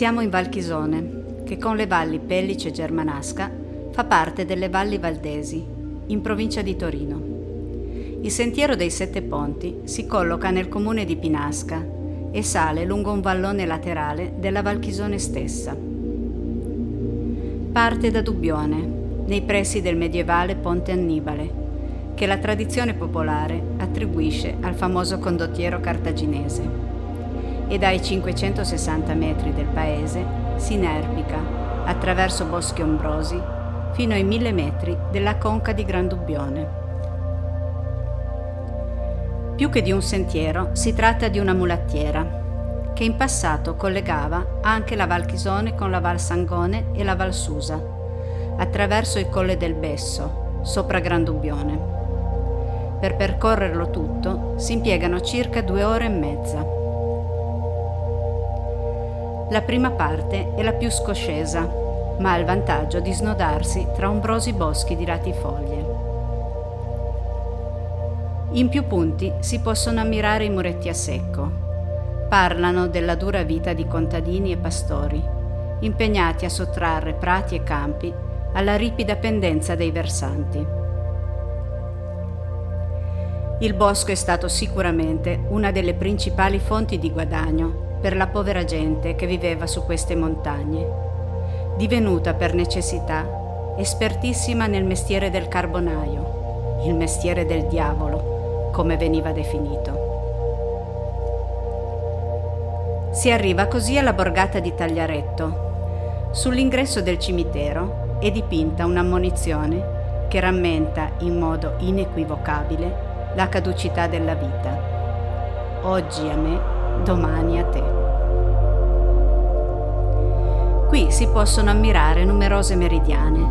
Siamo in Val Chisone, che con le valli Pellice e Germanasca fa parte delle Valli Valdesi, in provincia di Torino. Il Sentiero dei Sette Ponti si colloca nel comune di Pinasca e sale lungo un vallone laterale della Val Chisone stessa. Parte da Dubbione, nei pressi del medievale Ponte Annibale, che la tradizione popolare attribuisce al famoso condottiero cartaginese, e dai 560 metri del paese si inerpica attraverso boschi ombrosi fino ai 1000 metri della conca di Gran Dubbione. Più che di un sentiero, si tratta di una mulattiera che in passato collegava anche la Val Chisone con la Val Sangone e la Val Susa, attraverso il Colle del Besso, sopra Gran Dubbione. Per percorrerlo tutto si impiegano circa 2 ore e mezza. La prima parte è la più scoscesa, ma ha il vantaggio di snodarsi tra ombrosi boschi di latifoglie. In più punti si possono ammirare i muretti a secco. Parlano della dura vita di contadini e pastori, impegnati a sottrarre prati e campi alla ripida pendenza dei versanti. Il bosco è stato sicuramente una delle principali fonti di guadagno per la povera gente che viveva su queste montagne, divenuta per necessità espertissima nel mestiere del carbonaio, il mestiere del diavolo, come veniva definito. Si arriva così alla borgata di Tagliaretto. Sull'ingresso del cimitero è dipinta un'ammonizione che rammenta in modo inequivocabile la caducità della vita. Oggi a me, domani a te. Qui si possono ammirare numerose meridiane,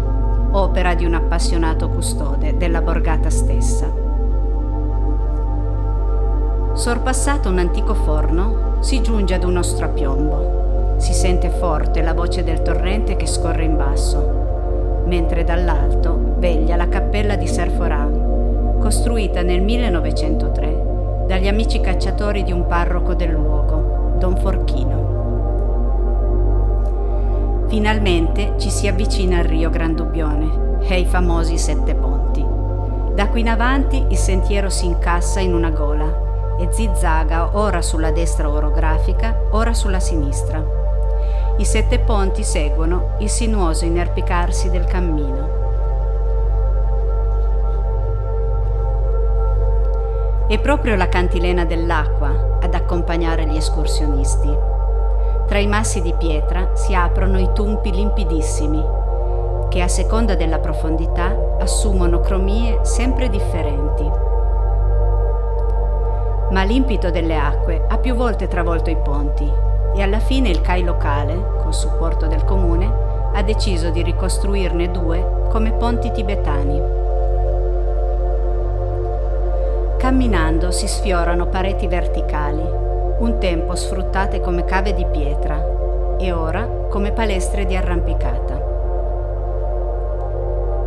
opera di un appassionato custode della borgata stessa. Sorpassato un antico forno, si giunge ad uno strapiombo. Si sente forte la voce del torrente che scorre in basso, mentre dall'alto veglia la cappella di Serforan, costruita nel 1903 dagli amici cacciatori di un parroco del luogo, Don Forchino. Finalmente ci si avvicina al Rio Gran Dubbione e ai famosi Sette Ponti. Da qui in avanti il sentiero si incassa in una gola e zigzaga ora sulla destra orografica, ora sulla sinistra. I Sette Ponti seguono il sinuoso inerpicarsi del cammino. È proprio la cantilena dell'acqua ad accompagnare gli escursionisti. Tra i massi di pietra si aprono i tumpi limpidissimi, che a seconda della profondità assumono cromie sempre differenti. Ma l'impeto delle acque ha più volte travolto i ponti e alla fine il CAI locale, col supporto del comune, ha deciso di ricostruirne 2 come ponti tibetani. Camminando si sfiorano pareti verticali, un tempo sfruttate come cave di pietra e ora come palestre di arrampicata.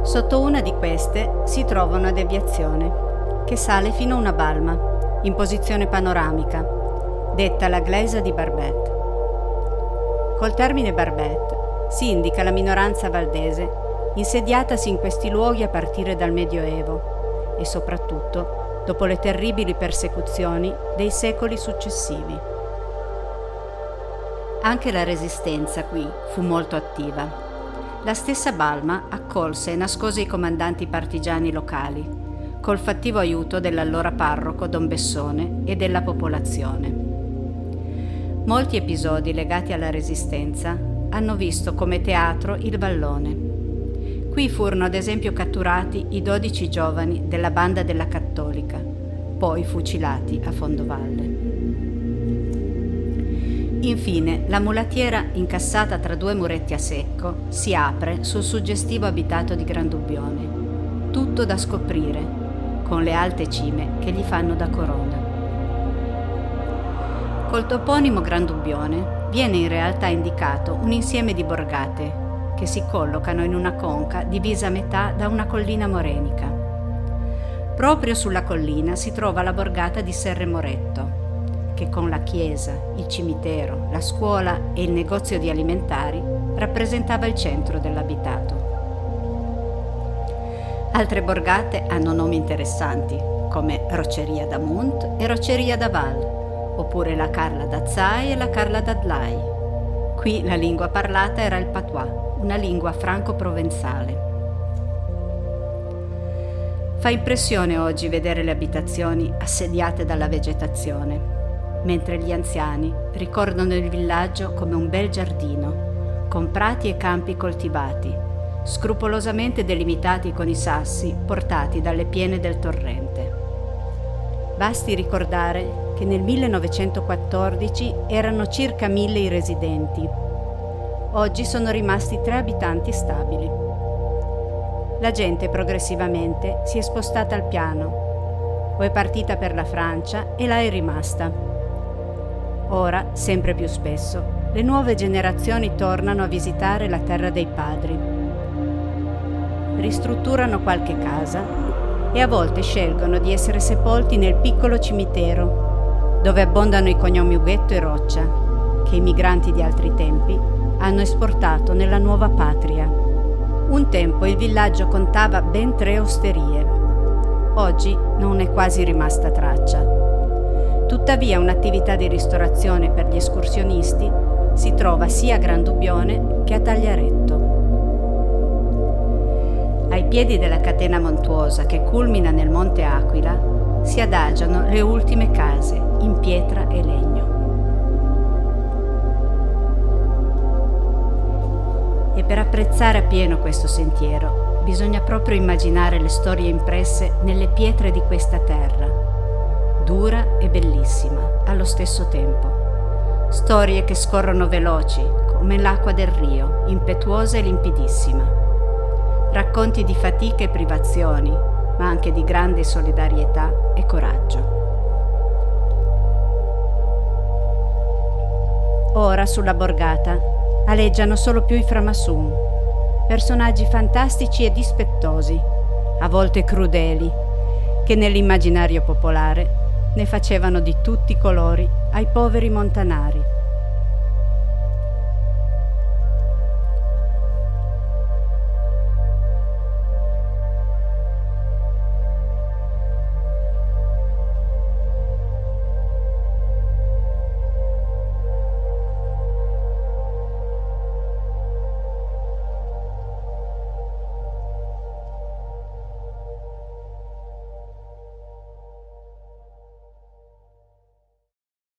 Sotto una di queste si trova una deviazione che sale fino a una balma, in posizione panoramica, detta la Glesa di Barbet. Col termine Barbet si indica la minoranza valdese insediatasi in questi luoghi a partire dal Medioevo e soprattutto dopo le terribili persecuzioni dei secoli successivi. Anche la resistenza qui fu molto attiva. La stessa Balma accolse e nascose i comandanti partigiani locali, col fattivo aiuto dell'allora parroco Don Bessone e della popolazione. Molti episodi legati alla resistenza hanno visto come teatro il vallone. Qui furono ad esempio catturati i 12 giovani della banda della Cattolica, poi fucilati a fondovalle. Infine, la mulattiera, incassata tra 2 muretti a secco, si apre sul suggestivo abitato di Gran Dubbione, tutto da scoprire, con le alte cime che gli fanno da corona. Col toponimo Gran Dubbione viene in realtà indicato un insieme di borgate che si collocano in una conca divisa a metà da una collina morenica. Proprio sulla collina si trova la borgata di Serre Moretto, che che con la chiesa, il cimitero, la scuola e il negozio di alimentari rappresentava il centro dell'abitato. Altre borgate hanno nomi interessanti, come Rocceria da Munt e Rocceria da Val, oppure la Carla d'Azzai e la Carla d'Adlai. Qui la lingua parlata era il patois, una lingua franco-provenzale. Fa impressione oggi vedere le abitazioni assediate dalla vegetazione, mentre gli anziani ricordano il villaggio come un bel giardino, con prati e campi coltivati, scrupolosamente delimitati con i sassi portati dalle piene del torrente. Basti ricordare che nel 1914 erano circa 1000 i residenti. Oggi sono rimasti 3 abitanti stabili. La gente progressivamente si è spostata al piano, o è partita per la Francia e là è rimasta. Ora, sempre più spesso, le nuove generazioni tornano a visitare la terra dei padri. Ristrutturano qualche casa e a volte scelgono di essere sepolti nel piccolo cimitero, dove abbondano i cognomi Ughetto e Roccia, che i migranti di altri tempi hanno esportato nella nuova patria. Un tempo il villaggio contava ben 3 osterie. Oggi non è quasi rimasta traccia. Tuttavia un'attività di ristorazione per gli escursionisti si trova sia a Grandubbione che a Tagliaretto. Ai piedi della catena montuosa che culmina nel Monte Aquila si adagiano le ultime case in pietra e legno. E per apprezzare appieno questo sentiero bisogna proprio immaginare le storie impresse nelle pietre di questa terra, dura e bellissima allo stesso tempo. Storie che scorrono veloci come l'acqua del Rio, impetuosa e limpidissima. Racconti di fatiche e privazioni, ma anche di grande solidarietà e coraggio. Ora sulla borgata aleggiano solo più i framassun, personaggi fantastici e dispettosi, a volte crudeli, che nell'immaginario popolare ne facevano di tutti i colori ai poveri montanari.